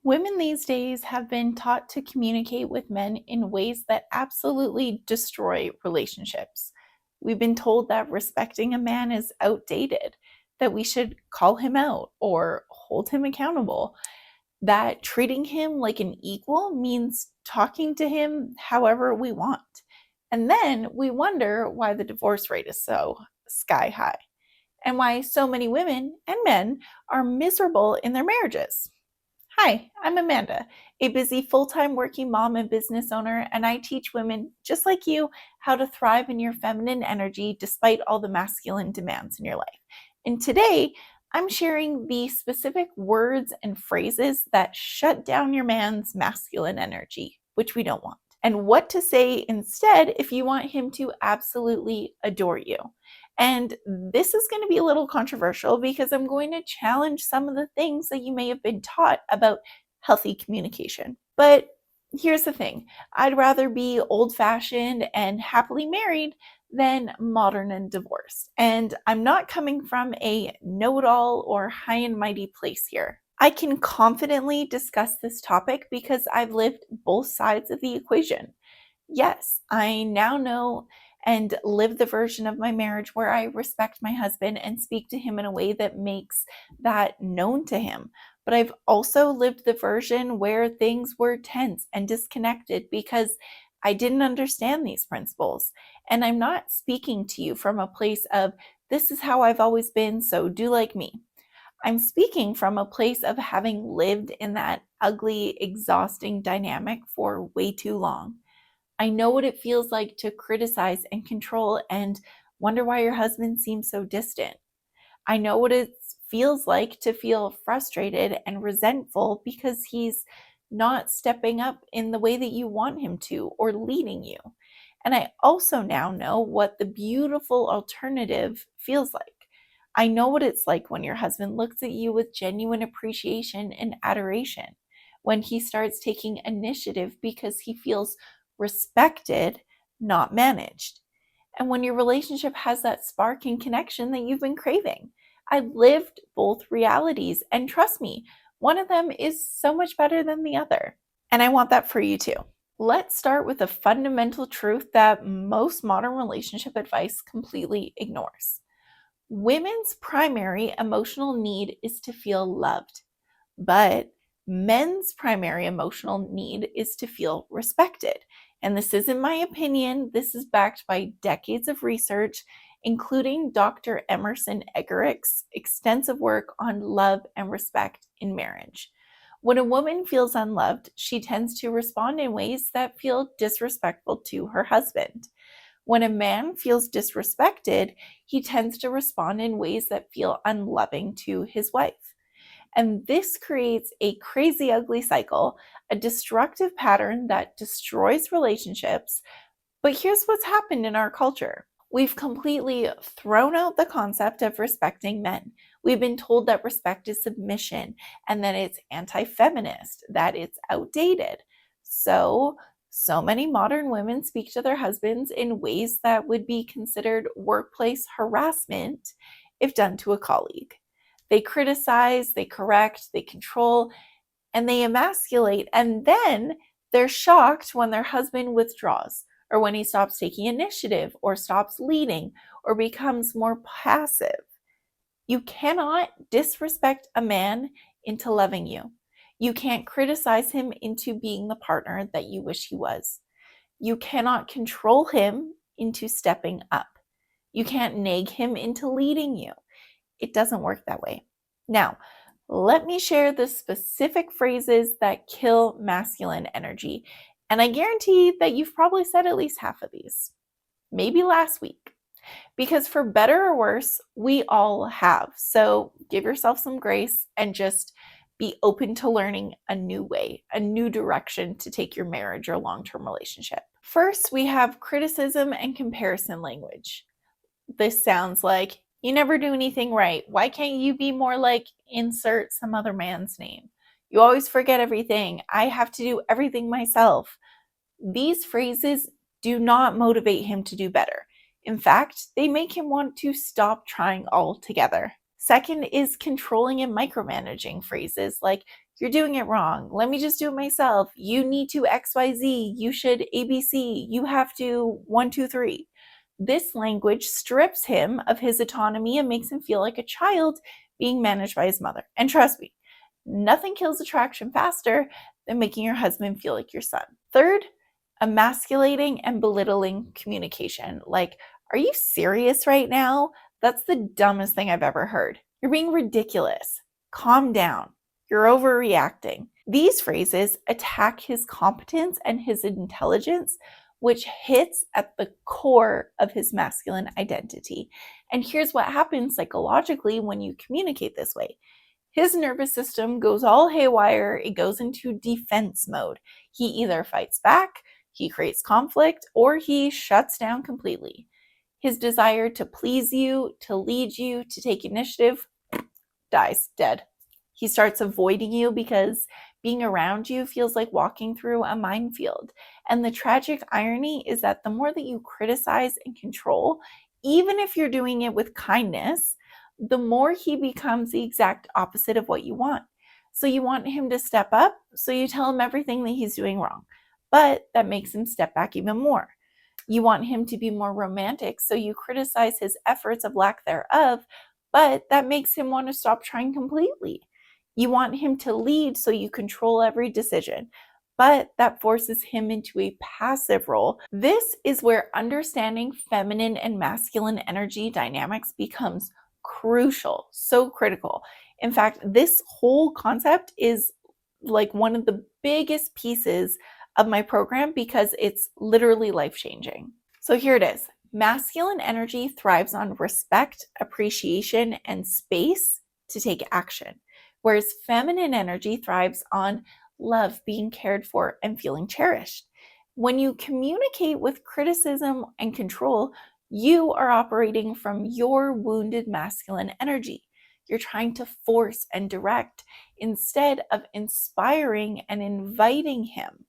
Women these days have been taught to communicate with men in ways that absolutely destroy relationships. We've been told that respecting a man is outdated, that we should call him out or hold him accountable, that treating him like an equal means talking to him however we want. And then we wonder why the divorce rate is so sky high and why so many women and men are miserable in their marriages. Hi, I'm Amanda, a busy full-time working mom and business owner, and I teach women just like you how to thrive in your feminine energy despite all the masculine demands in your life. And today, I'm sharing the specific words and phrases that shut down your man's masculine energy, which we don't want, and what to say instead if you want him to absolutely adore you. And this is going to be a little controversial because I'm going to challenge some of the things that you may have been taught about healthy communication. But here's the thing, I'd rather be old-fashioned and happily married than modern and divorced. And I'm not coming from a know-it-all or high and mighty place here. I can confidently discuss this topic because I've lived both sides of the equation. Yes, I now know and live the version of my marriage where I respect my husband and speak to him in a way that makes that known to him. But I've also lived the version where things were tense and disconnected because I didn't understand these principles. And I'm not speaking to you from a place of, this is how I've always been, so do like me. I'm speaking from a place of having lived in that ugly, exhausting dynamic for way too long. I know what it feels like to criticize and control and wonder why your husband seems so distant. I know what it feels like to feel frustrated and resentful because he's not stepping up in the way that you want him to or leading you. And I also now know what the beautiful alternative feels like. I know what it's like when your husband looks at you with genuine appreciation and adoration, when he starts taking initiative because he feels respected, not managed, and when your relationship has that spark and connection that you've been craving. I lived both realities, and trust me, one of them is so much better than the other. And I want that for you too. Let's start with a fundamental truth that most modern relationship advice completely ignores. Women's primary emotional need is to feel loved, but men's primary emotional need is to feel respected. And this isn't my opinion, this is backed by decades of research, including Dr. Emerson Eggerichs' extensive work on love and respect in marriage. When a woman feels unloved, she tends to respond in ways that feel disrespectful to her husband. When a man feels disrespected, he tends to respond in ways that feel unloving to his wife. And this creates a crazy, ugly cycle, a destructive pattern that destroys relationships. But here's what's happened in our culture. We've completely thrown out the concept of respecting men. We've been told that respect is submission and that it's anti-feminist, that it's outdated. So many modern women speak to their husbands in ways that would be considered workplace harassment if done to a colleague. They criticize, they correct, they control, and they emasculate, and then they're shocked when their husband withdraws, or when he stops taking initiative, or stops leading, or becomes more passive. You cannot disrespect a man into loving you. You can't criticize him into being the partner that you wish he was. You cannot control him into stepping up. You can't nag him into leading you. It doesn't work that way. Now, let me share the specific phrases that kill masculine energy. And I guarantee that you've probably said at least half of these, maybe last week. Because for better or worse, we all have. So give yourself some grace and just be open to learning a new way, a new direction to take your marriage or long-term relationship. First, we have criticism and comparison language. This sounds like, you never do anything right. Why can't you be more like insert some other man's name? You always forget everything. I have to do everything myself. These phrases do not motivate him to do better. In fact, they make him want to stop trying altogether. Second is controlling and micromanaging phrases like, You're doing it wrong. Let me just do it myself. You need to XYZ. You should ABC. You have to 1, 2, 3. This language strips him of his autonomy and makes him feel like a child being managed by his mother. And trust me, nothing kills attraction faster than making your husband feel like your son. Third, emasculating and belittling communication. Like, are you serious right now? That's the dumbest thing I've ever heard. You're being ridiculous. Calm down. You're overreacting. These phrases attack his competence and his intelligence, which hits at the core of his masculine identity. And here's what happens psychologically when you communicate this way. His nervous system goes all haywire. It goes into defense mode. He either fights back, he creates conflict, or he shuts down completely. His desire to please you, to lead you, to take initiative dies dead. He starts avoiding you because being around you feels like walking through a minefield. And the tragic irony is that the more that you criticize and control, even if you're doing it with kindness, the more he becomes the exact opposite of what you want. So you want him to step up, so you tell him everything that he's doing wrong. But that makes him step back even more. You want him to be more romantic, so you criticize his efforts of lack thereof, but that makes him want to stop trying completely. You want him to lead, so you control every decision, but that forces him into a passive role. This is where understanding feminine and masculine energy dynamics becomes crucial, so critical. In fact, this whole concept is like one of the biggest pieces of my program because it's literally life-changing. So here it is. Masculine energy thrives on respect, appreciation, and space to take action, whereas feminine energy thrives on love, being cared for, and feeling cherished. When you communicate with criticism and control, you are operating from your wounded masculine energy. You're trying to force and direct instead of inspiring and inviting him.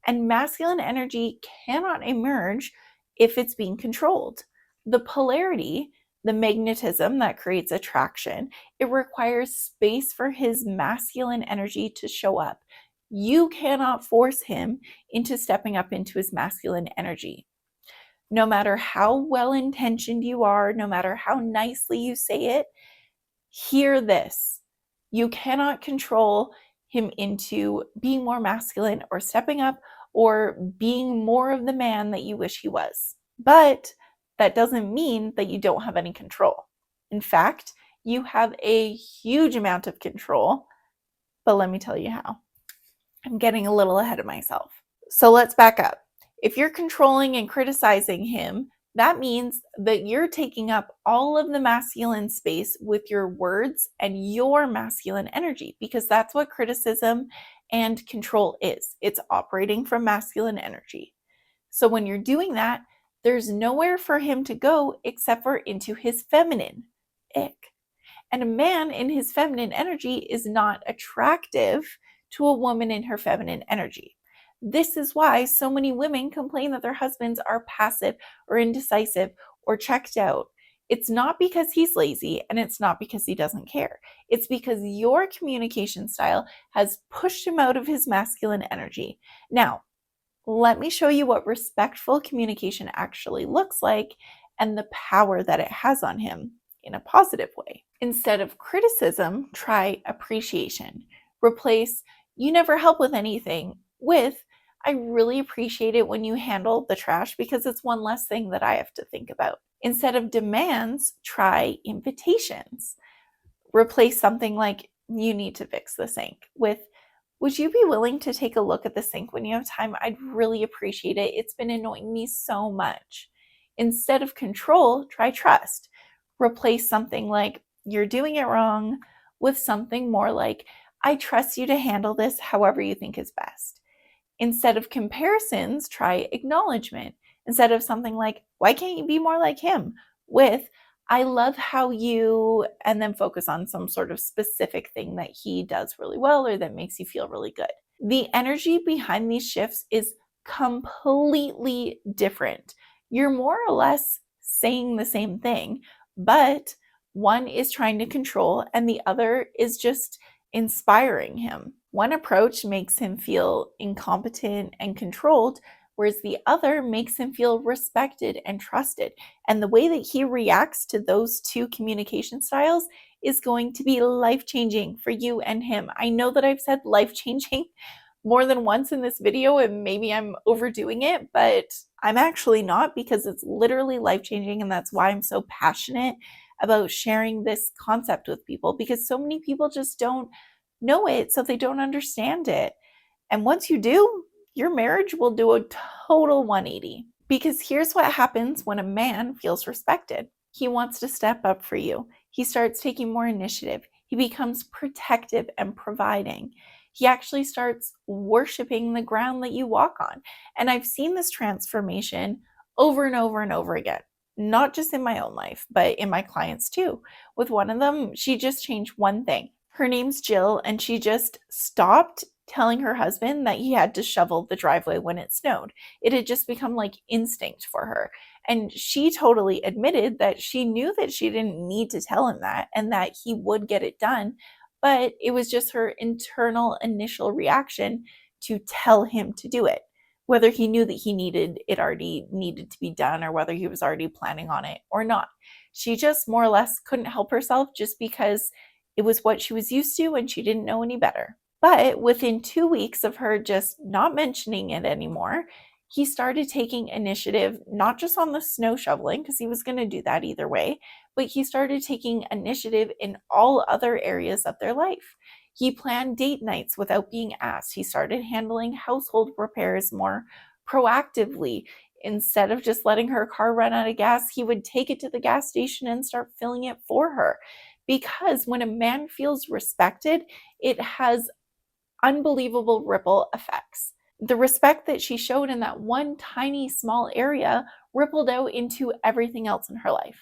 And masculine energy cannot emerge if it's being controlled. The polarity, the magnetism that creates attraction, it requires space for his masculine energy to show up. You cannot force him into stepping up into his masculine energy. No matter how well-intentioned you are, no matter how nicely you say it, hear this. You cannot control him into being more masculine or stepping up or being more of the man that you wish he was. But that doesn't mean that you don't have any control. In fact, you have a huge amount of control, but let me tell you how. I'm getting a little ahead of myself. So let's back up. If you're controlling and criticizing him, that means that you're taking up all of the masculine space with your words and your masculine energy, because that's what criticism and control is. It's operating from masculine energy. So when you're doing that, there's nowhere for him to go except for into his feminine. Ick. And a man in his feminine energy is not attractive to a woman in her feminine energy. This is why so many women complain that their husbands are passive or indecisive or checked out. It's not because he's lazy and it's not because he doesn't care. It's because your communication style has pushed him out of his masculine energy. Now, let me show you what respectful communication actually looks like and the power that it has on him in a positive way. Instead of criticism, try appreciation. Replace "you never help with anything" with "I really appreciate it when you handle the trash because it's one less thing that I have to think about." Instead of demands, try invitations. Replace something like "you need to fix the sink" with "would you be willing to take a look at the sink when you have time? I'd really appreciate it. It's been annoying me so much." Instead of control, try trust. Replace something like "you're doing it wrong" with something more like "I trust you to handle this however you think is best." Instead of comparisons, try acknowledgement. Instead of something like "why can't you be more like him?" with "I love how you," and then focus on some sort of specific thing that he does really well or that makes you feel really good. The energy behind these shifts is completely different. You're more or less saying the same thing, but one is trying to control and the other is just inspiring him. One approach makes him feel incompetent and controlled, whereas the other makes him feel respected and trusted. And the way that he reacts to those two communication styles is going to be life-changing for you and him. I know that I've said life-changing more than once in this video, and maybe I'm overdoing it, but I'm actually not, because it's literally life-changing, and that's why I'm so passionate about sharing this concept with people, because so many people just don't know it, so they don't understand it. And once you do, your marriage will do a total 180. Because here's what happens when a man feels respected. He wants to step up for you. He starts taking more initiative. He becomes protective and providing. He actually starts worshiping the ground that you walk on. And I've seen this transformation over and over and over again, not just in my own life, but in my clients too. With one of them, she just changed one thing. Her name's Jill, and she just stopped telling her husband that he had to shovel the driveway when it snowed. It had just become like instinct for her. And she totally admitted that she knew that she didn't need to tell him that, and that he would get it done. But it was just her internal initial reaction to tell him to do it, whether he knew that it already needed to be done, or whether he was already planning on it or not. She just more or less couldn't help herself, just because it was what she was used to and she didn't know any better. But within 2 weeks of her just not mentioning it anymore, he started taking initiative, not just on the snow shoveling, because he was going to do that either way, but he started taking initiative in all other areas of their life. He planned date nights without being asked. He started handling household repairs more proactively. Instead of just letting her car run out of gas, he would take it to the gas station and start filling it for her. Because when a man feels respected, it has unbelievable ripple effects. The respect that she showed in that one tiny small area rippled out into everything else in her life.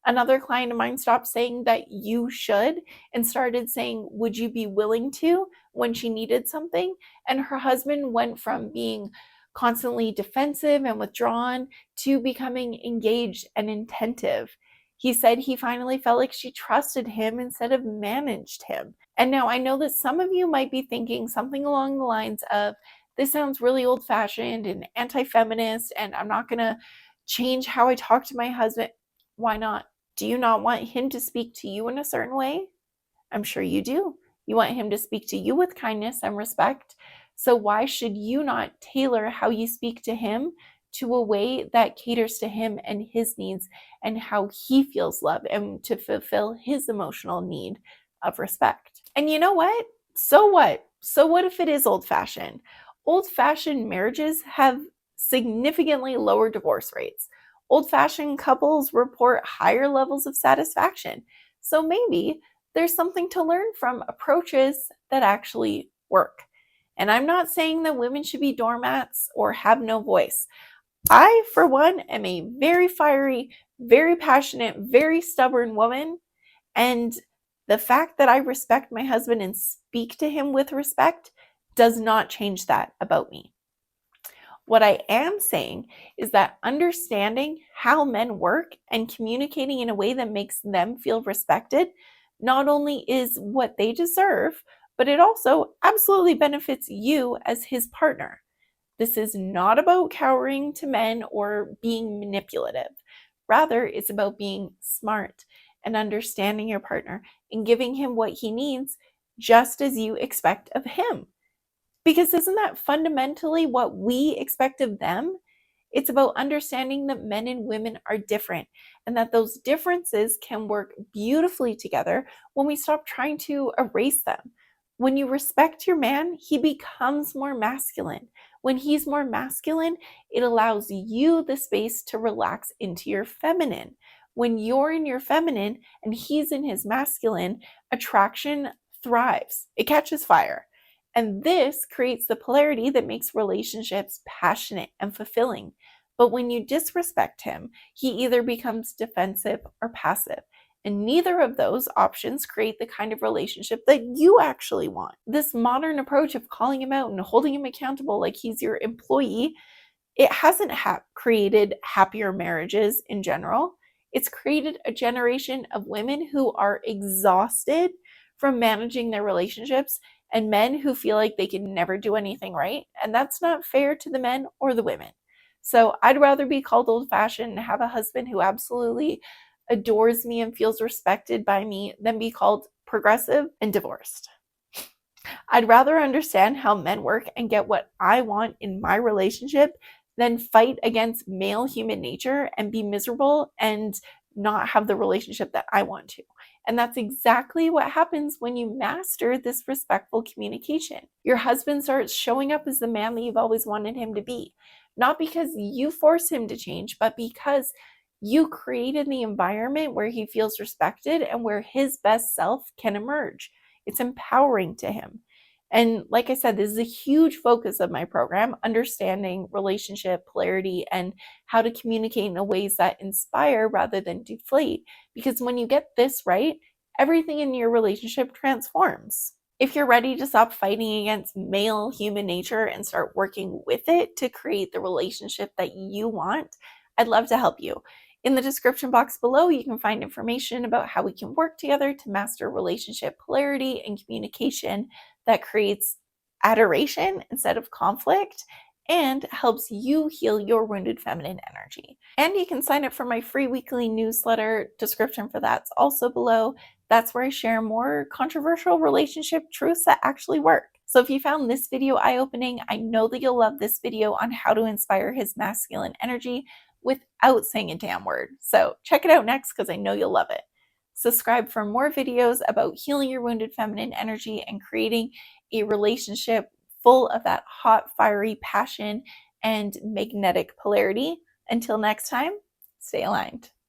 Another client of mine stopped saying that you should and started saying, would you be willing to, when she needed something? And her husband went from being constantly defensive and withdrawn to becoming engaged and attentive. He said he finally felt like she trusted him instead of managed him. And now I know that some of you might be thinking something along the lines of, this sounds really old-fashioned and anti-feminist, and I'm not going to change how I talk to my husband. Why not? Do you not want him to speak to you in a certain way? I'm sure you do. You want him to speak to you with kindness and respect. So why should you not tailor how you speak to him to a way that caters to him and his needs and how he feels loved, and to fulfill his emotional need of respect? And you know what? So what? So what if it is old-fashioned? Old-fashioned marriages have significantly lower divorce rates. Old-fashioned couples report higher levels of satisfaction. So maybe there's something to learn from approaches that actually work. And I'm not saying that women should be doormats or have no voice. I, for one, am a very fiery, very passionate, very stubborn woman. And the fact that I respect my husband and speak to him with respect does not change that about me. What I am saying is that understanding how men work and communicating in a way that makes them feel respected not only is what they deserve, but it also absolutely benefits you as his partner. This is not about cowering to men or being manipulative. Rather, it's about being smart and understanding your partner and giving him what he needs, just as you expect of him. Because isn't that fundamentally what we expect of them? It's about understanding that men and women are different, and that those differences can work beautifully together when we stop trying to erase them. When you respect your man, he becomes more masculine. When he's more masculine, it allows you the space to relax into your feminine. When you're in your feminine and he's in his masculine, attraction thrives. It catches fire. And this creates the polarity that makes relationships passionate and fulfilling. But when you disrespect him, he either becomes defensive or passive. And neither of those options create the kind of relationship that you actually want. This modern approach of calling him out and holding him accountable like he's your employee, it hasn't created happier marriages in general. It's created a generation of women who are exhausted from managing their relationships and men who feel like they can never do anything right. And that's not fair to the men or the women. So I'd rather be called old-fashioned and have a husband who absolutely adores me and feels respected by me than be called progressive and divorced. I'd rather understand how men work and get what I want in my relationship than fight against male human nature and be miserable and not have the relationship that I want to. And that's exactly what happens when you master this respectful communication. Your husband starts showing up as the man that you've always wanted him to be, not because you force him to change, but because you created the environment where he feels respected and where his best self can emerge. It's empowering to him. And like I said, this is a huge focus of my program, understanding relationship polarity and how to communicate in ways that inspire rather than deflate. Because when you get this right, everything in your relationship transforms. If you're ready to stop fighting against male human nature and start working with it to create the relationship that you want, I'd love to help you. In the description box below, you can find information about how we can work together to master relationship polarity and communication that creates adoration instead of conflict and helps you heal your wounded feminine energy. And you can sign up for my free weekly newsletter. Description for that's also below. That's where I share more controversial relationship truths that actually work. So if you found this video eye-opening, I know that you'll love this video on how to inspire his masculine energy without saying a damn word. So check it out next because I know you'll love it. Subscribe for more videos about healing your wounded feminine energy and creating a relationship full of that hot, fiery passion and magnetic polarity. Until next time, stay aligned.